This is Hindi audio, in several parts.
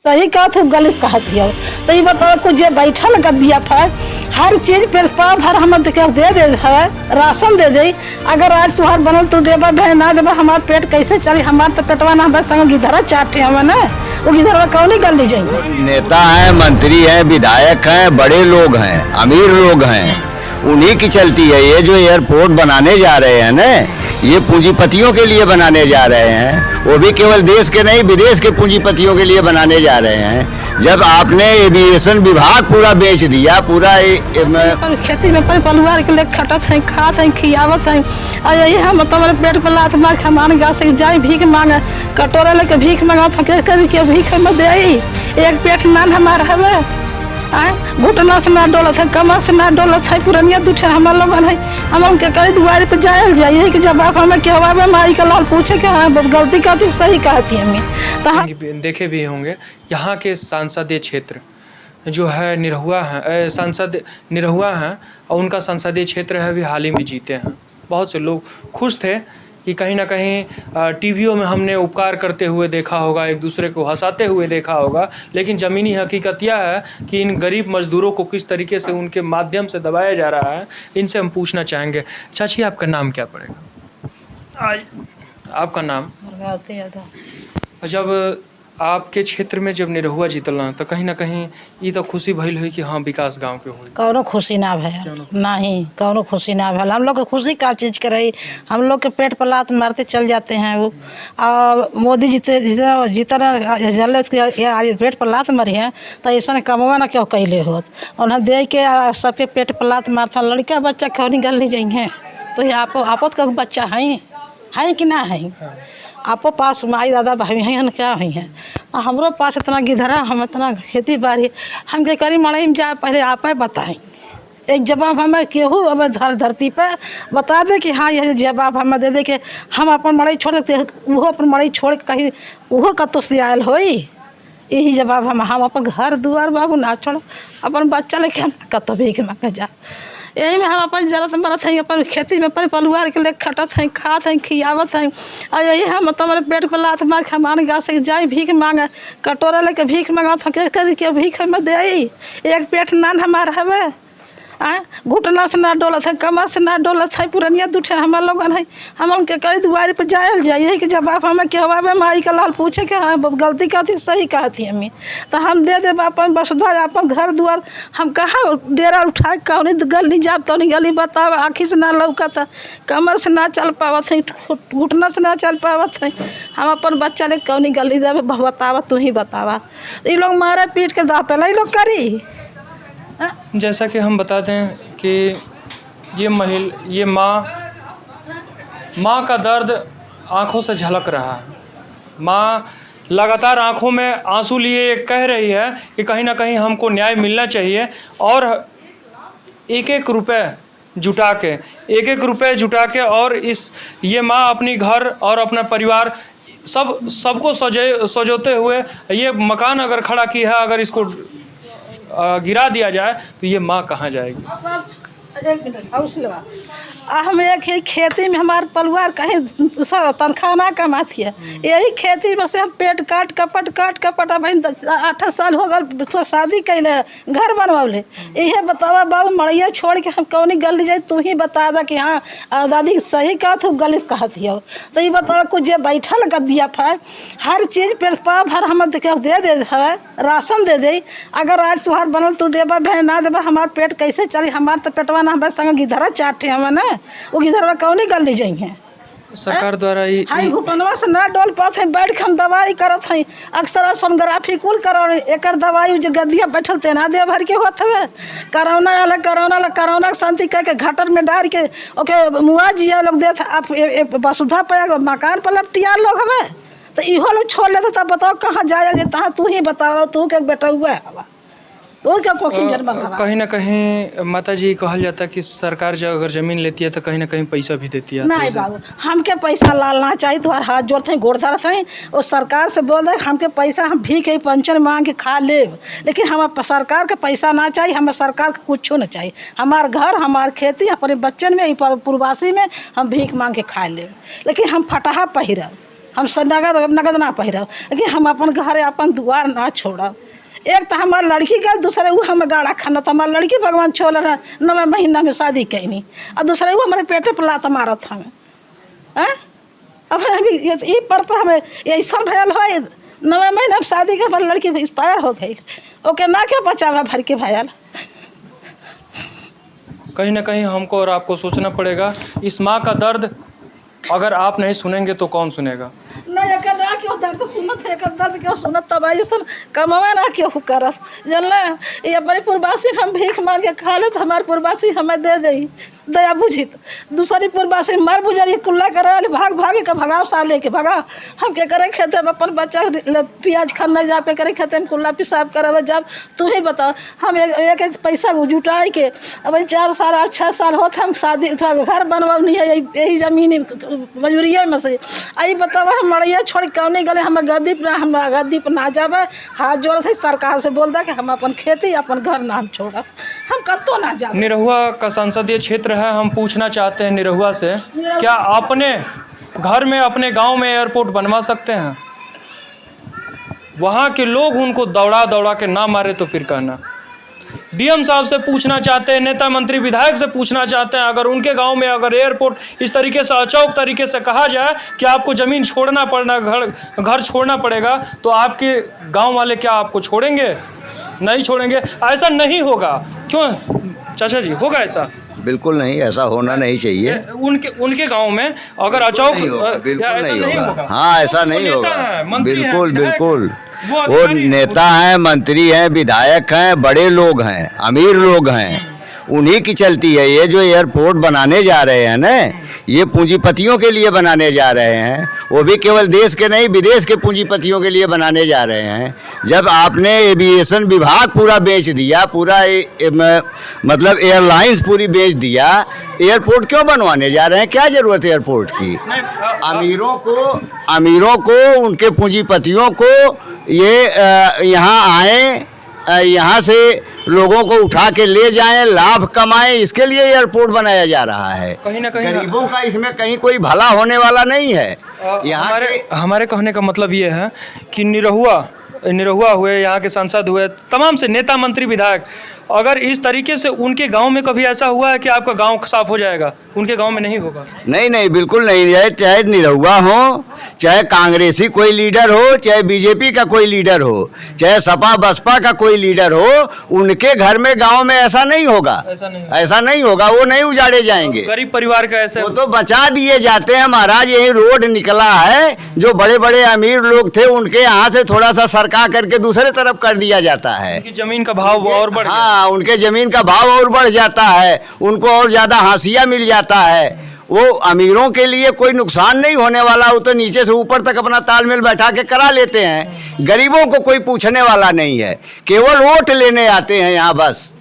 सही कहा तू गलत कहा दिया। तो ये बताओ कुछ जे बैठल गद्दिया पर हर चीज पे पाव भर हम दे है, राशन दे दे। अगर आज तुहार बनल तू देबा बहन ना देबा हमार पेट कैसे चली। हमार तो पेटवा ना हमारे संग गिधरा चाटे हम ना वो गिधरवा कौन गल ली जाएंगे। नेता है, मंत्री है, विधायक है, बड़े लोग हैं, अमीर लोग हैं, उन्हीं की चलती है। ये जो एयरपोर्ट बनाने जा रहे हैं ना, ये पूंजीपतियों के लिए बनाने जा रहे हैं। वो भी केवल देश के नहीं विदेश के पूंजीपतियों के लिए बनाने जा रहे हैं। जब आपने एविएशन विभाग पूरा बेच दिया, पूरा खेती में परिवार के लिए खटत है, खात है, खियावत है। और यही हम तुम्हारे पेट पर लात मार हमारे गाँव से जाए भीख मांगे, कटोरा लेके भीख मांगा के भीख में दे एक पेट नान हमारा हवे। घुटना से ना डोलत है, कमर से ना डोलत है, पुरनिया दूठे हमारे लोगन है। हम उनके कई दुआरे पे जायल जाइए कि जब आप हमें कहवा माई का लाल पूछे कि हाँ गलती का थी सही कहा थी हमें। तो हम देखे भी होंगे यहाँ के संसदीय क्षेत्र जो है निरहुआ है, सांसद निरहुआ हैं और उनका संसदीय क्षेत्र है भी हाल ही में जीते हैं। बहुत से लोग खुश थे कि कहीं ना कहीं टीवियों में हमने उपकार करते हुए देखा होगा, एक दूसरे को हंसाते हुए देखा होगा, लेकिन ज़मीनी हकीकत यह है कि इन गरीब मजदूरों को किस तरीके से उनके माध्यम से दबाया जा रहा है। इनसे हम पूछना चाहेंगे। चाची आपका नाम क्या पड़ेगा? आपका नाम? जब आपके क्षेत्र में जब निरहुआ जीतल तो कहीं ना कहीं ये तो खुशी भइल हुई कि हाँ विकास गांव के हुई। कौनो खुशी ना भैया, नहीं कौनो खुशी ना भैया। हम लोग को खुशी का चीज़ के रही, हम लोग के पेट पर लात मारते चल जाते हैं। वो और मोदी जीते पेट पर लात मारी है तो ऐसा कमवा ना क्यों कैले होत। उन्हें दे के सबके पेट पर लात मारता लड़का बच्चा क्यों नहीं गल नहीं जाएंगे। तो ये आपत का बच्चा है कि ना है? आपो पास माई दादा भाई हैं क्या हुई हैं, हमारो पास इतना गिधरा, हम इतना खेती बाड़ी हम के करी मड़ई में जा पहले आप बताएं। एक जवाब हमें केहू अब धरती पे बता दे कि हाँ यह जवाब हमें दे दे कि हम अपन मड़ई छोड़ देते, वो अपन मड़ई छोड़ के कहीं वो कतो से आयल होई। यही जवाब हम अपन घर दुआर बाबू ना छोड़, अपन बच्चा लेके हम कतो भीख मांगे जा। यही में हम अपन जरूरत मरत हैं, अपन खेती में परिवार के लिए खटत हैं, खात हैं, खियावत हैं। और यही हम तुम्हारे पेट पर लात मार हमारे गाँव से जाए भीख मांगे, कटोरा लेके भीख मांगा के भीख में दे एक पेट नान हमारा हवे। घुटना से ना डोलत है, कमर से ना डोलत है, पुरनिया दूठे हमारे लोगन है। हम उनके कई दुआरे पे जायल जाइए कि जब आप हमें कहवा माई का लाल पूछे कि हाँ गलती का थी सही कहा थी हमें। तो हम दे देव अपन वसुधा अपन घर दुआर। हम कहाँ डेरा उठा के कौन गल नहीं जाब तो नहीं गली बताव, आँखी से ना लौकत है, कमर से ना चल पावत है, घुटना से ना चल पावत है। हम अपन बच्चा ले कौन गली दे बतावा, तू ही बतावा। ये लोग मारे पीट के दा पहले ये लोग करी। जैसा कि हम बता दें कि ये माँ का दर्द आँखों से झलक रहा है। माँ लगातार आँखों में आंसू लिए कह रही है कि कहीं ना कहीं हमको न्याय मिलना चाहिए। और एक एक रुपए जुटा के और ये माँ अपनी घर और अपना परिवार सबको सजोते हुए ये मकान अगर खड़ा की है, अगर इसको गिरा दिया जाए तो ये माँ कहाँ जाएगी? एक मिनट हम एक ही खेती में हमारे परिवार कहीं तनख्वाह ना कमाती है। यही खेती में से हम पेट काट कपट अब 8 साल हो गए तो शादी कैले, घर बनवाले। यही बतावा बाबू मड़ैया छोड़ के हम कौन गल जाए, तू ही बता दा कि हाँ दादी सही कहा तू गलत कहा थी। तो ये बतावा कुछ जे बैठल गद्दिया पर हर चीज पे पाव भर हम दे है, राशन दे दे। अगर आज तुहार बनल तू देबा बहन ना देबा हमार पेट कैसे चली। हमार तो पेटवा ना हमारे संग गिधरा चाटे हम ना वो गिधरवा कौन गल ली जाएंगे। सरकार द्वारा हाई घुटनवा से ना डोल पाते हैं, बैठ के हम दवाई करत हैं, अक्सर सोनोग्राफी कुल करो एक दवाई जो गद्दिया बैठल ते ना दे भर के होत हवे। कोरोना शांति कह के घटर में डाल के ओके मुआवजा लोग देत आप वसुधा पे मकान पर लपटिया लोग हवे। तो इहो लोग छोड़ लेते तब बताओ कहाँ जाए, तहाँ तू ही बताओ, तू के बेटा हुआ है तो क्या कहीं ना कहीं माता जी कहल जाता है कि सरकार जो अगर ज़मीन लेती है तो कहीं ना कहीं पैसा भी देती है। नहीं बाबू हमके पैसा लालना चाहिए, तुम्हारे हाथ जोड़ते हैं गोड़ धरते हैं और सरकार से बोल दे हमके पैसा हम भी कहीं पेंशन मांग के खा ले, लेकिन हम सरकार के पैसा ना चाहिए, हमें सरकार के कुछ ना चाहिए। हमारे घर हमारे खेती अपने बच्चन में प्रवासी में हम भीख मांग के खा ले, लेकिन हम फटाहा पहिरब हम नगद नगद ना पहिरब, कि हम अपन घर अपन दुआर ना छोड़ब। एक तो हमार लड़की का, दूसरे वो हमें गाड़ा खाना, तो हमार लड़की भगवान छोड़ रहा 9वें महीना में शादी कैनी, और दूसरे वो हमारे पेटे पर लात मारत हमें। अब अभी ये पर हमें ऐसा भयल है 9वें महीना में शादी के हमारी लड़की एक्सपायर हो गई, ओके ना क्या बचावा भर के भयल। कहीं ना कहीं हमको और आपको सोचना पड़ेगा, इस माँ का दर्द अगर आप नहीं सुनेंगे तो कौन सुनेगा। नहीं एकर ना क्यों दर्द सुनत है, एकर दर्द क्यों सुनत, तब ऐसा कमावे ना क्यों करत, जानला। ये अपने पूर्वासी हम भीख मांग के खा ले, तो हमारे पूर्वासी हमें दे दे दया बुझित, दूसरी पूर्वासी मर बुझरी कुल्ला करे भाग भागे के भगाव साले के भगा। हम के करे खेते में अपन बच्चा प्याज खाना जा पे करे खेते में कुल्ला पेशाब करे, जब तू ही बता। हम एक पैसा जुटाई के अब 4 साल 6 साल होते हम शादी घर बनवानी है यही जमीन मजबूरिया में से। आई बतावा हम मड़ैया छोड़ क्यों नहीं गले, हम गद्दी पर ना जावे, हाथ जोड़त है सरकार से बोल दे कि हम अपन खेती अपन घर नाम छोड़ा, हम कत्तो ना जावे। निरहुआ का संसदीय क्षेत्र है, हम पूछना चाहते हैं निरहुआ से, क्या अपने घर में अपने गांव में एयरपोर्ट बनवा सकते हैं? वहां के लोग उनको दौड़ा दौड़ा के ना मारे तो फिर कहना। डीएम साहब से पूछना चाहते हैं, नेता मंत्री विधायक से पूछना चाहते हैं, अगर उनके गांव में अगर एयरपोर्ट इस तरीके से अचौक तरीके से कहा जाए कि आपको ज़मीन छोड़ना पड़ना, घर छोड़ना पड़ेगा, तो आपके गांव वाले क्या आपको छोड़ेंगे? नहीं छोड़ेंगे। ऐसा नहीं होगा। क्यों चाचा जी, होगा ऐसा? बिल्कुल नहीं, ऐसा होना नहीं चाहिए। उनके गांव में अगर अचौक बिल्कुल नहीं होगा। होगा। हाँ, ऐसा नहीं होगा। बिल्कुल बिल्कुल, वो नेता हैं, मंत्री हैं, विधायक हैं, बड़े लोग हैं, अमीर लोग हैं, उन्हीं की चलती है। ये जो एयरपोर्ट बनाने जा रहे हैं ना, ये पूंजीपतियों के लिए बनाने जा रहे हैं, वो भी केवल देश के नहीं विदेश के पूंजीपतियों के लिए बनाने जा रहे हैं। जब आपने एविएशन विभाग पूरा बेच दिया, पूरा मतलब एयरलाइंस पूरी बेच दिया, एयरपोर्ट क्यों बनवाने जा रहे हैं? क्या ज़रूरत है एयरपोर्ट की? अमीरों को उनके पूंजीपतियों को ये यहाँ आए, यहाँ से लोगों को उठा के ले जाएं, लाभ कमाएं, इसके लिए एयरपोर्ट बनाया जा रहा है। कहीं ना कहीं गरीबों का इसमें कहीं कोई भला होने वाला नहीं है। यहाँ हमारे कहने का मतलब ये है कि निरहुआ हुए, यहाँ के सांसद हुए, तमाम से नेता मंत्री विधायक, अगर इस तरीके से उनके गांव में कभी ऐसा हुआ है कि आपका गांव साफ हो जाएगा? उनके गांव में नहीं होगा। नहीं नहीं, बिल्कुल नहीं। चाहे निरहुआ हो, चाहे कांग्रेसी कोई लीडर हो, चाहे बीजेपी का कोई लीडर हो, चाहे सपा बसपा का कोई लीडर हो, उनके घर में गांव में ऐसा नहीं होगा। ऐसा नहीं होगा, वो नहीं उजाड़े जाएंगे। गरीब परिवार का ऐसे वो तो बचा दिए जाते हैं। महाराज, यही रोड निकला है, जो बड़े बड़े अमीर लोग थे उनके यहाँ से थोड़ा सा सरका करके दूसरे तरफ कर दिया जाता है। उनकी जमीन का भाव और बढ़ गया। हाँ, उनके जमीन का भाव और बढ़ जाता है, उनको और ज्यादा हाशिया मिल जाता है। वो अमीरों के लिए कोई नुकसान नहीं होने वाला, वो तो नीचे से ऊपर तक अपना तालमेल बैठा के करा लेते हैं। गरीबों को कोई पूछने वाला नहीं है, केवल वोट लेने आते हैं यहाँ बस।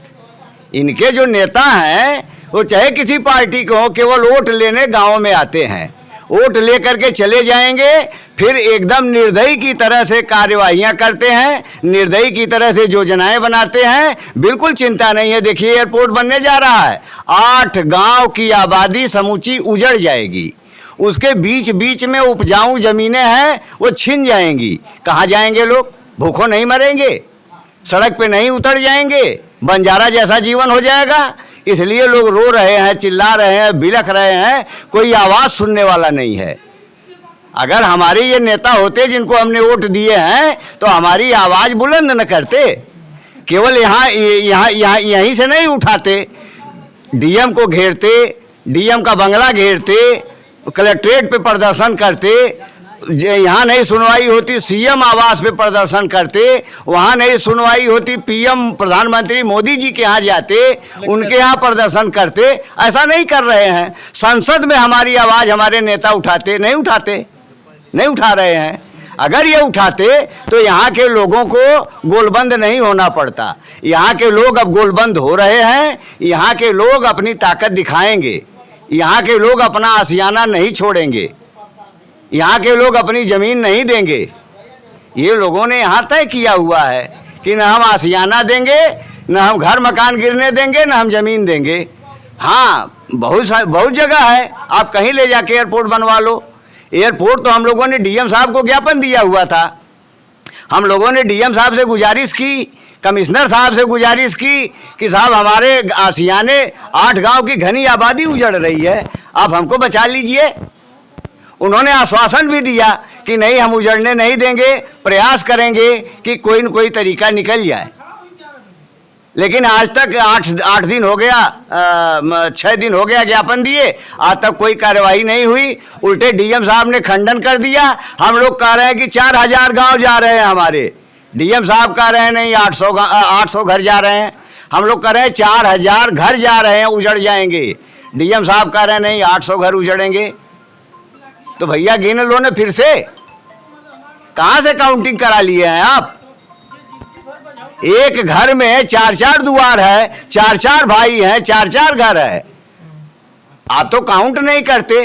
इनके जो नेता हैं वो चाहे किसी पार्टी के हो, केवल वोट लेने गाँव में आते हैं, वोट लेकर के चले जाएंगे, फिर एकदम निर्दयी की तरह से कार्यवाहियां करते हैं, निर्दयी की तरह से योजनाएं बनाते हैं। बिल्कुल चिंता नहीं है। देखिए, एयरपोर्ट बनने जा रहा है, 8 गांव की आबादी समूची उजड़ जाएगी, उसके बीच बीच में उपजाऊ जमीनें हैं, वो छिन जाएंगी। कहाँ जाएंगे लोग? भूखों नहीं मरेंगे, सड़क पे नहीं उतर जाएंगे, बंजारा जैसा जीवन हो जाएगा। इसलिए लोग रो रहे हैं, चिल्ला रहे हैं, बिलख रहे हैं, कोई आवाज़ सुनने वाला नहीं है। अगर हमारे ये नेता होते जिनको हमने वोट दिए हैं, तो हमारी आवाज़ बुलंद न करते, केवल यहीं से नहीं उठाते, डीएम को घेरते, डीएम का बंगला घेरते, कलेक्ट्रेट पे प्रदर्शन करते, यहाँ नहीं सुनवाई होती सीएम आवास पे प्रदर्शन करते, वहाँ नहीं सुनवाई होती पीएम प्रधानमंत्री मोदी जी के यहाँ जाते, उनके यहाँ प्रदर्शन करते। ऐसा नहीं कर रहे हैं। संसद में हमारी आवाज़ हमारे नेता उठाते नहीं उठा रहे हैं। अगर ये उठाते तो यहाँ के लोगों को गोलबंद नहीं होना पड़ता। यहाँ के लोग अब गोलबंद हो रहे हैं। यहाँ के लोग अपनी ताकत दिखाएंगे, यहाँ के लोग अपना आशियाना नहीं छोड़ेंगे, यहाँ के लोग अपनी ज़मीन नहीं देंगे। ये लोगों ने यहाँ तय किया हुआ है कि न हम आशियाना देंगे, न हम घर मकान गिरने देंगे, न हम ज़मीन देंगे। हाँ, बहुत जगह है, आप कहीं ले जाके एयरपोर्ट बनवा लो। एयरपोर्ट तो हम लोगों ने डीएम साहब को ज्ञापन दिया हुआ था। हम लोगों ने डीएम साहब से गुजारिश की, कमिश्नर साहब से गुजारिश की कि साहब हमारे आसियाने 8 गांव की घनी आबादी उजड़ रही है, आप हमको बचा लीजिए। उन्होंने आश्वासन भी दिया कि नहीं, हम उजड़ने नहीं देंगे, प्रयास करेंगे कि कोई न कोई तरीका निकल जाए। लेकिन आज तक 8 दिन हो गया, 6 दिन हो गया ज्ञापन दिए, आज तक कोई कार्रवाई नहीं हुई। उल्टे डीएम साहब ने खंडन कर दिया। हम लोग कह रहे हैं कि 4000 गांव जा रहे हैं हमारे, डीएम साहब कह रहे हैं नहीं 800 घर जा रहे हैं। हम लोग कह रहे हैं 4000 घर जा रहे हैं, उजड़ जाएंगे। डीएम साहब कह रहे हैं नहीं 800 घर उजड़ेंगे। तो भैया गिन लो ने फिर से, कहाँ से काउंटिंग करा लिए हैं आप? एक घर में 4-4 दुआर है, 4-4 भाई हैं, 4-4 घर है, आप तो काउंट नहीं करते,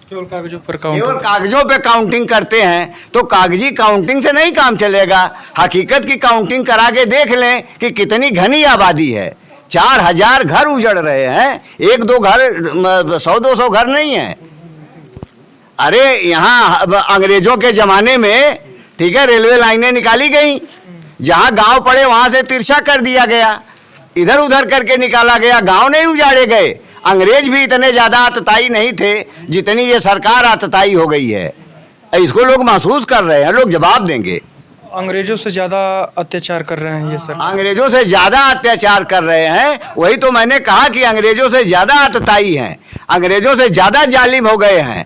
केवल कागजों पर केवल कागजों पे काउंटिंग करते हैं। तो कागजी काउंटिंग से नहीं काम चलेगा। हकीकत की काउंटिंग करा के देख लें कि कितनी घनी आबादी है। 4000 घर उजड़ रहे हैं, 1-2 घर, 100-200 घर नहीं है। अरे यहाँ अंग्रेजों के जमाने में, ठीक है, रेलवे लाइनें निकाली गई, जहाँ गांव पड़े वहां से तिरछा कर दिया गया, इधर उधर करके निकाला गया, गांव नहीं उजाड़े गए। अंग्रेज भी इतने ज्यादा आतताई नहीं थे जितनी ये सरकार आतताई हो गई है। इसको लोग महसूस कर रहे हैं, लोग जवाब देंगे। अंग्रेजों से ज़्यादा अत्याचार कर रहे हैं ये सर। अंग्रेजों से ज्यादा अत्याचार कर रहे हैं, वही तो मैंने कहा कि अंग्रेजों से ज्यादा आतताई हैं, अंग्रेजों से ज्यादा जालिम हो गए हैं।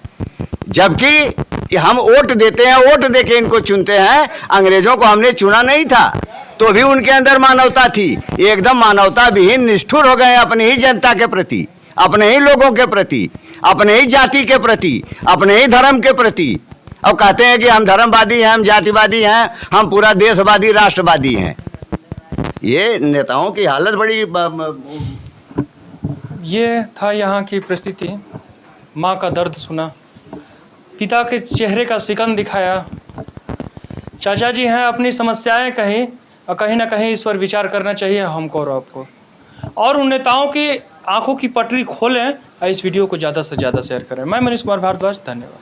जबकि हम वोट देते हैं, वोट देके इनको चुनते हैं, अंग्रेजों को हमने चुना नहीं था, तो भी उनके अंदर मानवता थी। एकदम मानवता विहीन निष्ठुर हो गए अपनी ही जनता के प्रति, अपने ही लोगों के प्रति, अपने ही जाति के प्रति, अपने ही धर्म के प्रति। और कहते हैं कि हम धर्मवादी हैं, हम जातिवादी हैं, हम पूरा देशवादी राष्ट्रवादी हैं। ये नेताओं की हालत बड़ी ये था यहाँ की परिस्थिति। माँ का दर्द सुना, पिता के चेहरे का सिकन दिखाया। चाचा जी हैं, अपनी समस्याएं कहीं और कहीं ना कहीं इस पर विचार करना चाहिए हमको और आपको, और उन नेताओं की आंखों की पटरी खोलें और इस वीडियो को ज़्यादा से ज़्यादा शेयर करें। मैं मनीष कुमार भारद्वाज, धन्यवाद।